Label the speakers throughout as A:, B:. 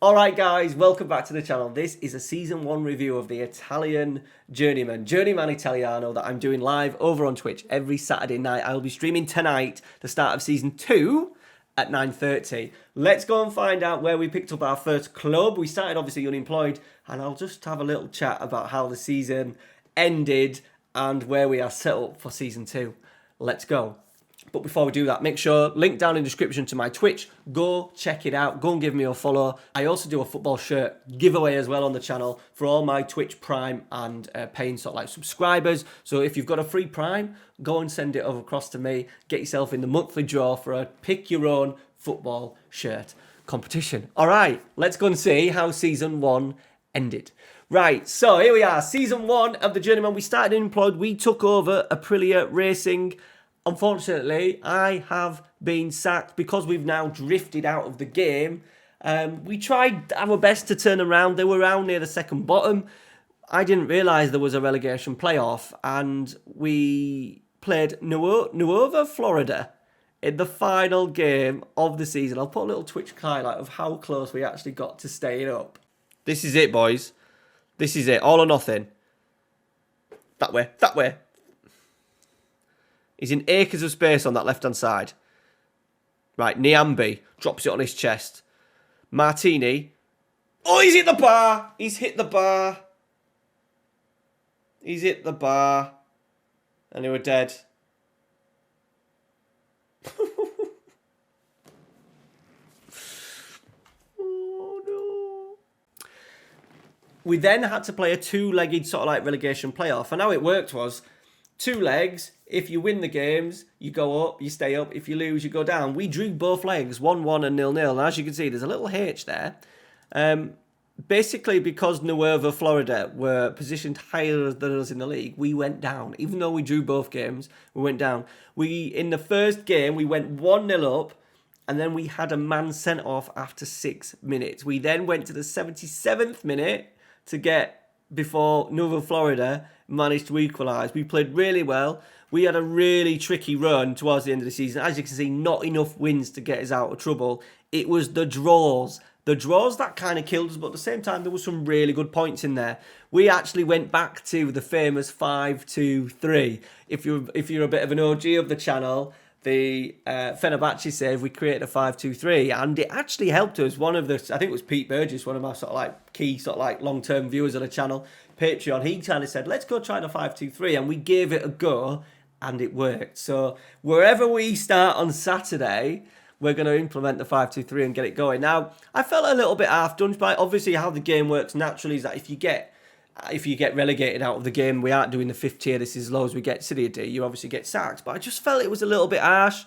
A: Alright guys, welcome back to the channel. This is a Season 1 review of the Italian Journeyman Italiano that I'm doing live over on Twitch every Saturday night. I'll be streaming tonight, the start of Season 2 at 9:30. Let's go and find out where we picked up our first club. We started obviously unemployed, and I'll just have a little chat about how the season ended and where we are set up for Season 2. Let's go. But before we do that, make sure, link down in the description to my Twitch, go check it out, go and give me a follow. I also do a football shirt giveaway as well on the channel for all my Twitch Prime and paying sort of like subscribers. So if you've got a free Prime, go and send it over across to me. Get yourself in the monthly draw for a pick your own football shirt competition. All right, let's go and see how Season 1 ended. Right, so here we are, Season 1 of the Journeyman. We started unemployed, we took over Aprilia Racing. Unfortunately, I have been sacked because we've now drifted out of the game. We tried our best to turn around. They were around near the second bottom. I didn't realise there was a relegation playoff, and we played Nuova, Florida in the final game of the season. I'll put a little Twitch highlight of how close we actually got to staying up. This is it, boys. This is it. All or nothing. That way. That way. He's in acres of space on that left-hand side. Right, Niambi drops it on his chest. Martini. Oh, he's hit the bar. He's hit the bar. He's hit the bar. And they were dead. Oh, no. We then had to play a two-legged sort of like relegation playoff. And how it worked was 2 legs. If you win the games, you go up, you stay up. If you lose, you go down. We drew both legs, 1-1 and 0-0. And as you can see, there's a little H there. Basically, because Nueva, Florida were positioned higher than us in the league, we went down. Even though we drew both games, we went down. In the first game, we went 1-0 up, and then we had a man sent off after 6 minutes. We then went to the 77th minute to get before Nueva, Florida managed to equalise. We played really well. We had a really tricky run towards the end of the season. As you can see, not enough wins to get us out of trouble. It was the draws. The draws that kind of killed us, but at the same time, there was some really good points in there. We actually went back to the famous 5-2-3. If you're a bit of an OG of the channel, the Fenerbahce save, we created a 5-2-3, and it actually helped us. One of the, I think it was Pete Burgess, one of my sort of like key sort of like long-term viewers of the channel, Patreon, he kind of said, let's go try the 5-2-3, and we gave it a go, and it worked. So wherever we start on Saturday, we're going to implement the 5-2-3 and get it going. Now, I felt a little bit half done by obviously how the game works naturally is that if you get relegated out of the game, we aren't doing the 5th tier. This is as low as we get Serie D. You obviously get sacked. But I just felt it was a little bit harsh.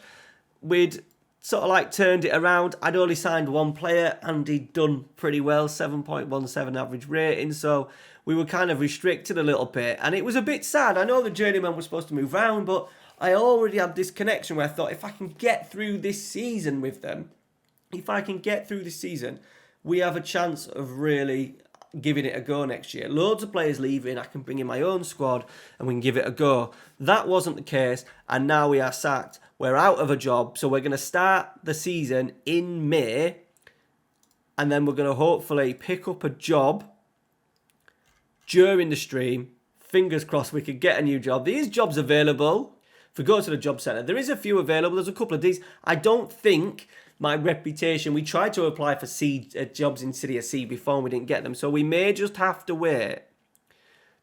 A: We'd sort of like turned it around. I'd only signed one player and he'd done pretty well, 7.17 average rating. So we were kind of restricted a little bit. And it was a bit sad. I know the Journeyman was supposed to move around, but I already had this connection where I thought if I can get through this season with them, we have a chance of really giving it a go next year. Loads of players leaving, I can bring in my own squad and we can give it a go. That wasn't the case, and now we are sacked. We're out of a job, so we're going to start the season in May, and then we're going to hopefully pick up a job during the stream. Fingers crossed we could get a new job. These jobs available. If we go to the job centre, there is a few available. There's a couple of these. I don't think my reputation, we tried to apply for jobs in Serie C before and we didn't get them, so we may just have to wait.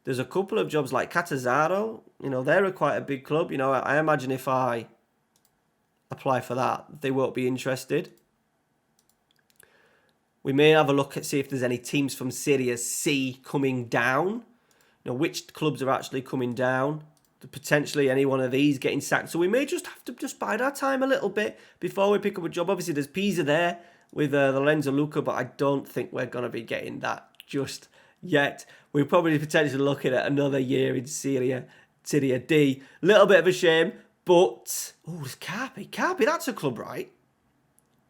A: There's a couple of jobs like Catanzaro, you know, they're quite a big club. You know, I imagine if I apply for that, they won't be interested. We may have a look at see if there's any teams from Serie C coming down. You know, which clubs are actually coming down. Potentially any one of these getting sacked. So we may just have to just bide our time a little bit before we pick up a job. Obviously, there's Pisa there with the Lorenzo Luca, but I don't think we're going to be getting that just yet. We're probably potentially looking at another year in Serie D. Little bit of a shame, but... Oh, there's Carpi. Carpi, that's a club, right?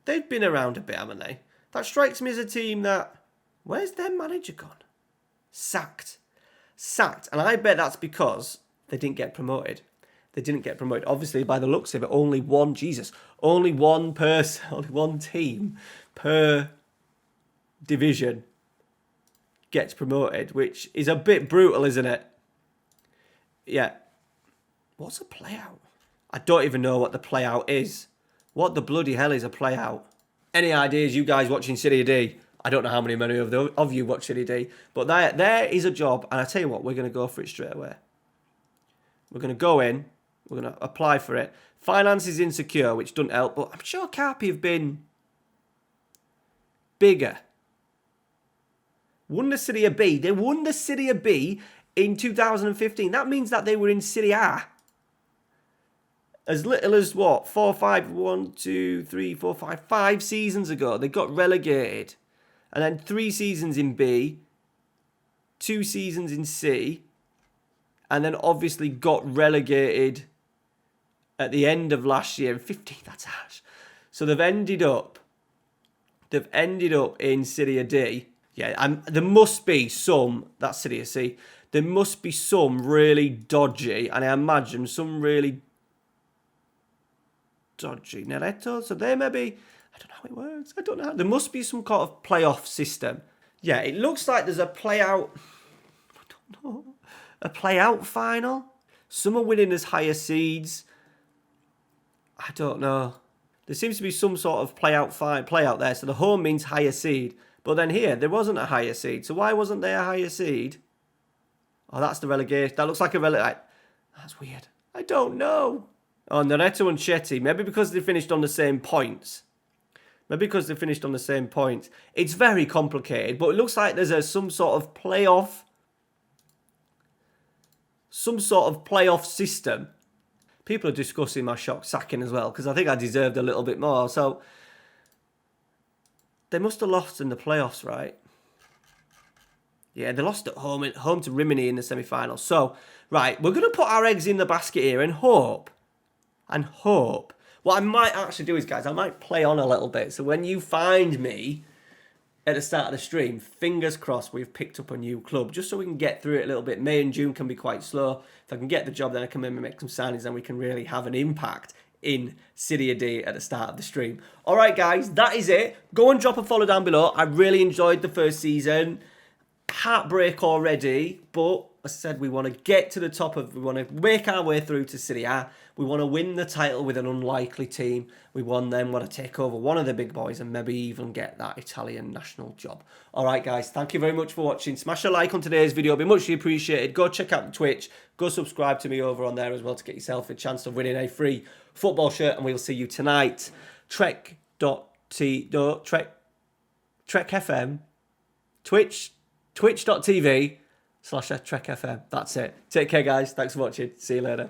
A: They've been around a bit, haven't they? That strikes me as a team that... Where's their manager gone? Sacked. And I bet that's because they didn't get promoted. Obviously, by the looks of it, only one person, only one team per division gets promoted, which is a bit brutal, isn't it? Yeah. What's a play-out? I don't even know what the play-out is. What the bloody hell is a play-out? Any ideas, you guys watching Serie D? I don't know how many of you watch Serie D, but there is a job, and I tell you what, we're going to go for it straight away. We're going to go in, we're going to apply for it. Finance is insecure, which doesn't help, but I'm sure Carpi have been bigger. Won the Serie B. They won the Serie B in 2015. That means that they were in Serie A. As little as what? 5 seasons ago. They got relegated. And then 3 seasons in B. 2 seasons in C. And then obviously got relegated at the end of last year. 15, that's harsh. So they've ended up in Serie D. Yeah, there must be some, that's Serie C. There must be some really dodgy, and I imagine some really dodgy Neretto. So they maybe, I don't know how it works. I don't know. There must be some kind of playoff system. Yeah, it looks like there's a play-out. I don't know. A play-out final. Some are winning as higher seeds. I don't know. There seems to be some sort of play-out there. So the home means higher seed. But then here, there wasn't a higher seed. So why wasn't there a higher seed? Oh, that's the relegation. That looks like a relegation. That's weird. I don't know. Oh, Neretto and Chetty. Maybe because they finished on the same points. It's very complicated, but it looks like there's some sort of playoff system. People are discussing my shock sacking as well, because I think I deserved a little bit more. So they must have lost in the playoffs, right? Yeah, they lost at home to Rimini in the semi-final. So, right, we're going to put our eggs in the basket here and hope. What I might actually do is, guys, I might play on a little bit. So when you find me at the start of the stream, fingers crossed we've picked up a new club, just so we can get through it a little bit. May and June can be quite slow. If I can get the job, then I can maybe make some signings and we can really have an impact in Serie D at the start of the stream. All right, guys, that is it. Go and drop a follow down below. I really enjoyed the first season. Heartbreak already, but I said we want to get to the top of, we want to make our way through to Serie A. We want to win the title with an unlikely team. We want to take over one of the big boys and maybe even get that Italian national job. All right, guys, thank you very much for watching. Smash a like on today's video. It'd be muchly appreciated. Go check out the Twitch. Go subscribe to me over on there as well to get yourself a chance of winning a free football shirt. And we'll see you tonight. Trek FM, twitch.tv/TrekFM. That's it. Take care, guys. Thanks for watching. See you later.